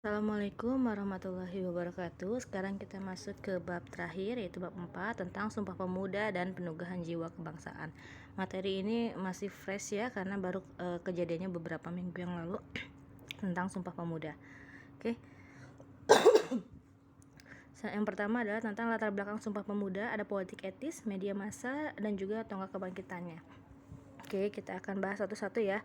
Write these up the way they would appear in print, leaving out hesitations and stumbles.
Assalamualaikum warahmatullahi wabarakatuh. Sekarang kita masuk ke bab terakhir, yaitu bab 4 tentang Sumpah Pemuda dan Penugahan Jiwa Kebangsaan. Materi ini masih fresh ya, karena baru kejadiannya beberapa minggu yang lalu tentang Sumpah Pemuda. Oke. Yang pertama adalah tentang latar belakang Sumpah Pemuda, ada politik etis, media massa, dan juga tonggak kebangkitannya. Oke, kita akan bahas satu-satu ya.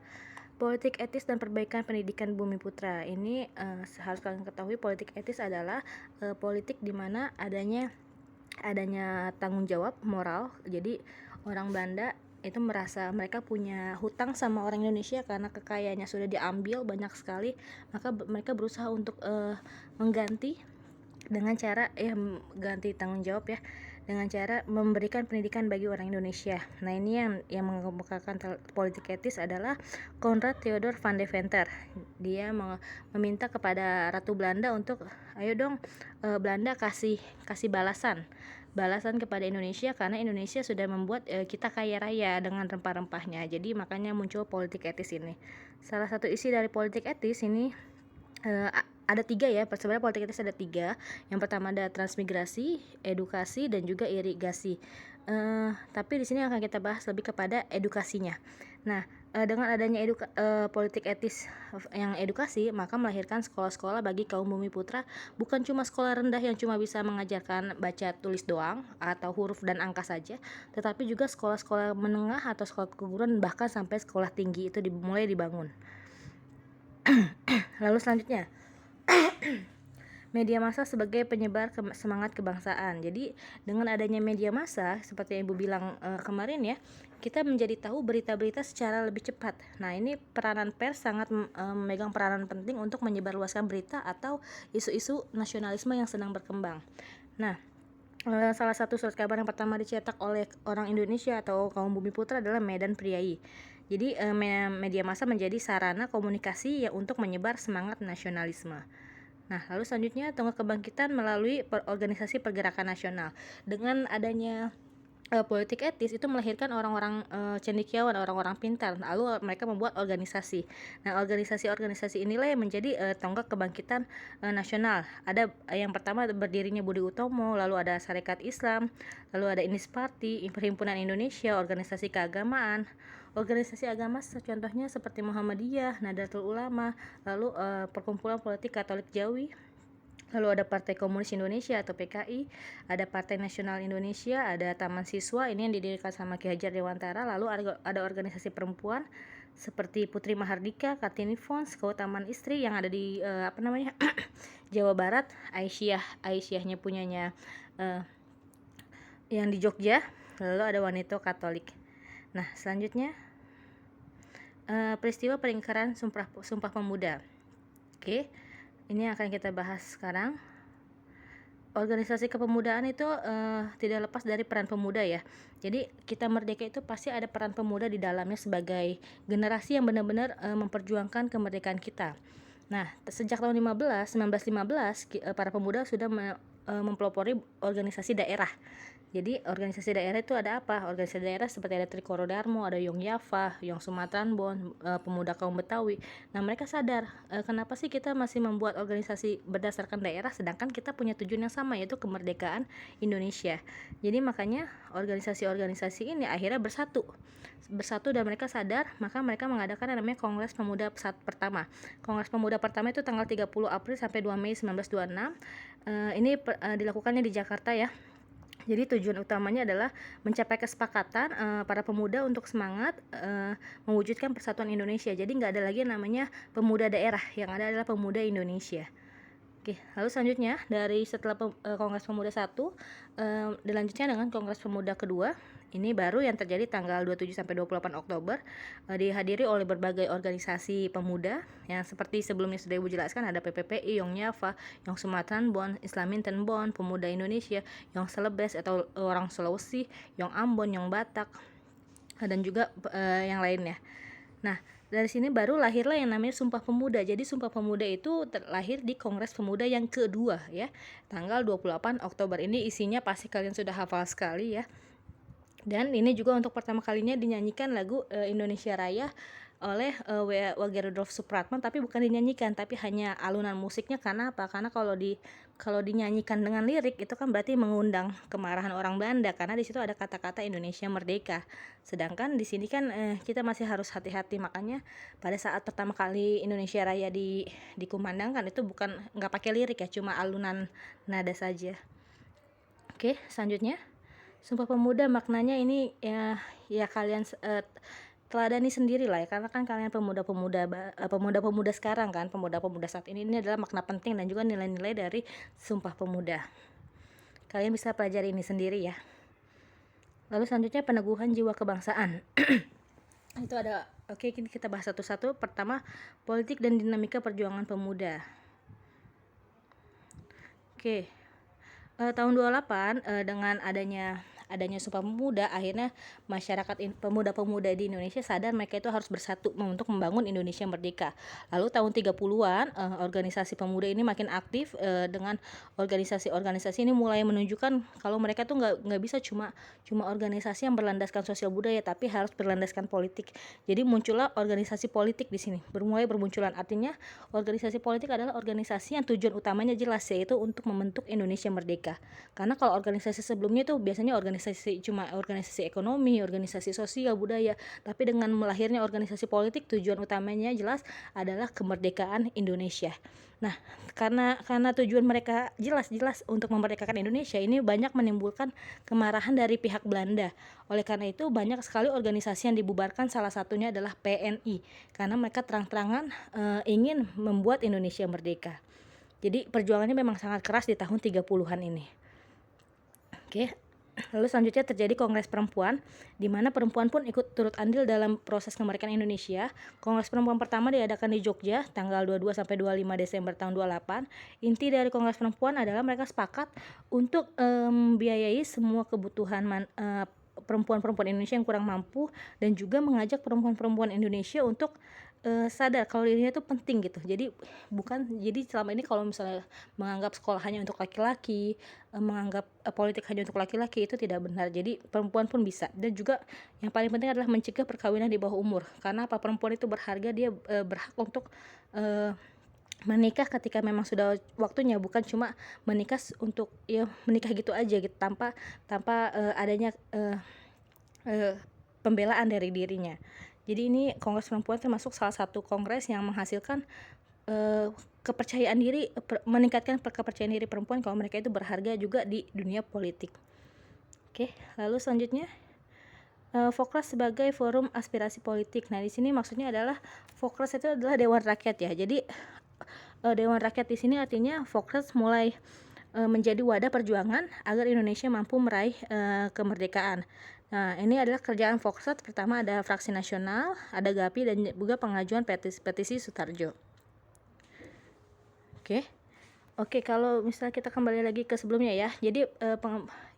Politik etis dan perbaikan pendidikan Bumi Putra. Ini harus kalian ketahui, politik etis adalah politik di mana adanya tanggung jawab moral. Jadi orang Belanda itu merasa mereka punya hutang sama orang Indonesia karena kekayaannya sudah diambil banyak sekali, maka mereka berusaha untuk mengganti dengan cara ganti tanggung jawab ya, dengan cara memberikan pendidikan bagi orang Indonesia. Nah, ini yang mengemukakan politik etis adalah Konrad Theodor van Deventer. Dia meminta kepada Ratu Belanda untuk ayo dong, Belanda kasih balasan kepada Indonesia karena Indonesia sudah membuat kita kaya raya dengan rempah-rempahnya. Jadi makanya muncul politik etis ini. Salah satu isi dari politik etis ini ada 3 ya. Sebenarnya politik etis ada 3. Yang pertama ada transmigrasi, edukasi, dan juga irigasi. Tapi di sini akan kita bahas lebih kepada edukasinya. Nah, dengan adanya politik etis yang edukasi, maka melahirkan sekolah-sekolah bagi kaum Bumi Putra, bukan cuma sekolah rendah yang cuma bisa mengajarkan baca tulis doang atau huruf dan angka saja, tetapi juga sekolah-sekolah menengah atau sekolah keguruan, bahkan sampai sekolah tinggi itu mulai dibangun. Lalu selanjutnya, media massa sebagai penyebar semangat kebangsaan. Jadi dengan adanya media massa seperti yang Ibu bilang kemarin ya, kita menjadi tahu berita-berita secara lebih cepat. Nah, ini peranan pers sangat memegang peranan penting untuk menyebarluaskan berita atau isu-isu nasionalisme yang sedang berkembang. Nah, salah satu surat kabar yang pertama dicetak oleh orang Indonesia atau kaum Bumi Putra adalah Medan Priai. Jadi media massa menjadi sarana komunikasi untuk menyebar semangat nasionalisme. Nah, lalu selanjutnya tonggak kebangkitan melalui organisasi pergerakan nasional. Dengan adanya politik etis itu melahirkan orang-orang cendekiawan, orang-orang pintar. Lalu mereka membuat organisasi. Nah, organisasi-organisasi inilah yang menjadi tonggak kebangkitan nasional. Ada yang pertama berdirinya Budi Utomo, lalu ada Sarekat Islam, lalu ada Indis Party, Perhimpunan Indonesia, organisasi keagamaan. Organisasi agama contohnya seperti Muhammadiyah, Nahdlatul Ulama, lalu Perkumpulan Politik Katolik Jawi. Lalu ada Partai Komunis Indonesia atau PKI, ada Partai Nasional Indonesia, ada Taman Siswa, ini yang didirikan sama Ki Hajar Dewantara. Lalu ada organisasi perempuan seperti Putri Mahardika, Kartini Fons, Keutamaan Istri yang ada di Jawa Barat, Aisyahnya punyanya yang di Jogja. Lalu ada Wanita Katolik. Nah, selanjutnya peristiwa peringkaran Sumpah Pemuda. Oke. Ini akan kita bahas sekarang. Organisasi kepemudaan itu tidak lepas dari peran pemuda ya. Jadi kita merdeka itu pasti ada peran pemuda di dalamnya sebagai generasi yang benar-benar memperjuangkan kemerdekaan kita. Nah, sejak tahun 1915 para pemuda sudah mempelopori organisasi daerah. Jadi organisasi daerah itu ada apa? Organisasi daerah seperti ada Trikoro Darmo, ada Yong Yafa, Yong Sumatran Bon, pemuda kaum Betawi. Nah, mereka sadar kenapa sih kita masih membuat organisasi berdasarkan daerah sedangkan kita punya tujuan yang sama, yaitu kemerdekaan Indonesia. Jadi makanya organisasi-organisasi ini akhirnya bersatu dan mereka sadar, maka mereka mengadakan yang namanya Kongres Pemuda pertama. Kongres Pemuda pertama itu tanggal 30 April sampai 2 Mei 1926. Ini dilakukannya di Jakarta ya. Jadi tujuan utamanya adalah mencapai kesepakatan para pemuda untuk semangat mewujudkan persatuan Indonesia. Jadi nggak ada lagi yang namanya pemuda daerah, yang ada adalah pemuda Indonesia. Oke, lalu selanjutnya setelah Kongres Pemuda 1, dilanjutnya dengan Kongres Pemuda kedua. Ini baru yang terjadi tanggal 27 sampai 28 Oktober, dihadiri oleh berbagai organisasi pemuda yang seperti sebelumnya sudah Ibu jelaskan, ada PPPI, Yong Yafa, Yong Sumatran Bon, Islaminten Bon, Pemuda Indonesia, Yong Celebes atau orang Sulawesi, Yong Ambon, Yong Batak, dan juga yang lainnya. Nah, dari sini baru lahirlah yang namanya Sumpah Pemuda. Jadi Sumpah Pemuda itu lahir di Kongres Pemuda yang kedua ya, tanggal 28 Oktober. Ini isinya pasti kalian sudah hafal sekali ya. Dan ini juga untuk pertama kalinya dinyanyikan lagu Indonesia Raya oleh Wage Rudolf Supratman, tapi bukan dinyanyikan, tapi hanya alunan musiknya. Karena apa? Karena kalau dinyanyikan dengan lirik itu kan berarti mengundang kemarahan orang Belanda, karena di situ ada kata-kata Indonesia Merdeka. Sedangkan di sini kan kita masih harus hati-hati. Makanya pada saat pertama kali Indonesia Raya dikumandangkan itu nggak pakai lirik ya, cuma alunan nada saja. Oke, selanjutnya Sumpah Pemuda maknanya ini ya kalian teladani sendiri lah ya, karena kan kalian pemuda-pemuda sekarang kan, pemuda-pemuda saat ini adalah makna penting dan juga nilai-nilai dari Sumpah Pemuda. Kalian bisa pelajari ini sendiri ya. Lalu selanjutnya peneguhan jiwa kebangsaan. Itu ada, oke, kita bahas satu-satu. Pertama, politik dan dinamika perjuangan pemuda. Oke. Tahun 28 dengan adanya Sumpah Pemuda, akhirnya masyarakat pemuda-pemuda di Indonesia sadar mereka itu harus bersatu untuk membangun Indonesia merdeka. Lalu tahun 30-an organisasi pemuda ini makin aktif, dengan organisasi-organisasi ini mulai menunjukkan kalau mereka tuh nggak bisa cuma organisasi yang berlandaskan sosial budaya, tapi harus berlandaskan politik. Jadi muncullah organisasi politik di sini, bermunculan. Artinya organisasi politik adalah organisasi yang tujuan utamanya jelas, yaitu untuk membentuk Indonesia merdeka. Karena kalau organisasi sebelumnya itu biasanya organisasi ekonomi, organisasi sosial, budaya, tapi dengan melahirnya organisasi politik tujuan utamanya jelas adalah kemerdekaan Indonesia. Nah, karena tujuan mereka jelas untuk memerdekakan Indonesia, ini banyak menimbulkan kemarahan dari pihak Belanda. Oleh karena itu banyak sekali organisasi yang dibubarkan, salah satunya adalah PNI, karena mereka terang-terangan ingin membuat Indonesia merdeka. Jadi perjuangannya memang sangat keras di tahun 30-an ini. Oke. Lalu selanjutnya terjadi Kongres Perempuan, di mana perempuan pun ikut turut andil dalam proses kemerdekaan Indonesia. Kongres Perempuan pertama diadakan di Jogja tanggal 22 sampai 25 Desember tahun 28. Inti dari Kongres Perempuan adalah mereka sepakat untuk membiayai semua kebutuhan perempuan-perempuan Indonesia yang kurang mampu, dan juga mengajak perempuan-perempuan Indonesia untuk sadar kalau dirinya itu penting gitu. Jadi selama ini kalau misalnya menganggap sekolah hanya untuk laki-laki, menganggap politik hanya untuk laki-laki, itu tidak benar. Jadi perempuan pun bisa. Dan juga yang paling penting adalah mencegah perkawinan di bawah umur. Karena apa? Perempuan itu berharga, dia berhak untuk menikah ketika memang sudah waktunya, bukan cuma menikah untuk menikah gitu aja gitu, tanpa adanya pembelaan dari dirinya. Jadi ini Kongres Perempuan termasuk salah satu kongres yang menghasilkan kepercayaan diri, meningkatkan kepercayaan diri perempuan kalau mereka itu berharga juga di dunia politik. Oke, lalu selanjutnya Fokras sebagai forum aspirasi politik. Nah, di sini maksudnya adalah Fokras itu adalah Dewan Rakyat ya. Jadi Dewan Rakyat di sini artinya Fokras mulai menjadi wadah perjuangan agar Indonesia mampu meraih kemerdekaan. Nah, ini adalah kerjaan Foksat. Pertama ada Fraksi Nasional, ada GAPI, dan juga pengajuan petisi Sutarjo. Oke, kalau misalnya kita kembali lagi ke sebelumnya ya. Jadi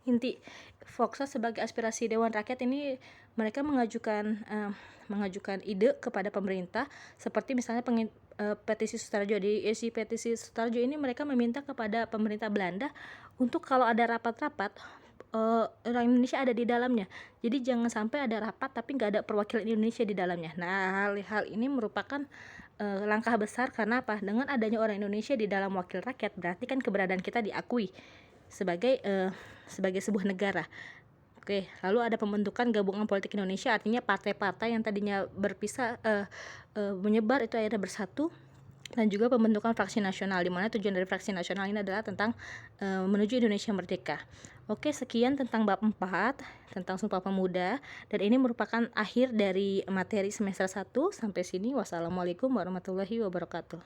inti Foksat sebagai aspirasi Dewan Rakyat ini, mereka mengajukan ide kepada pemerintah, seperti misalnya petisi Sutarjo. Di isi petisi Sutarjo ini mereka meminta kepada pemerintah Belanda untuk kalau ada rapat-rapat, orang Indonesia ada di dalamnya. Jadi jangan sampai ada rapat tapi nggak ada perwakilan Indonesia di dalamnya. Nah, hal ini merupakan langkah besar. Karena apa? Dengan adanya orang Indonesia di dalam wakil rakyat, berarti kan keberadaan kita diakui sebagai sebuah negara. Oke, lalu ada pembentukan Gabungan Politik Indonesia, artinya partai-partai yang tadinya berpisah menyebar itu akhirnya bersatu. Dan juga pembentukan Fraksi Nasional, di mana tujuan dari Fraksi Nasional ini adalah tentang menuju Indonesia merdeka. Oke, sekian tentang bab 4 tentang Sumpah Pemuda, dan ini merupakan akhir dari materi semester 1 sampai sini. Wassalamualaikum warahmatullahi wabarakatuh.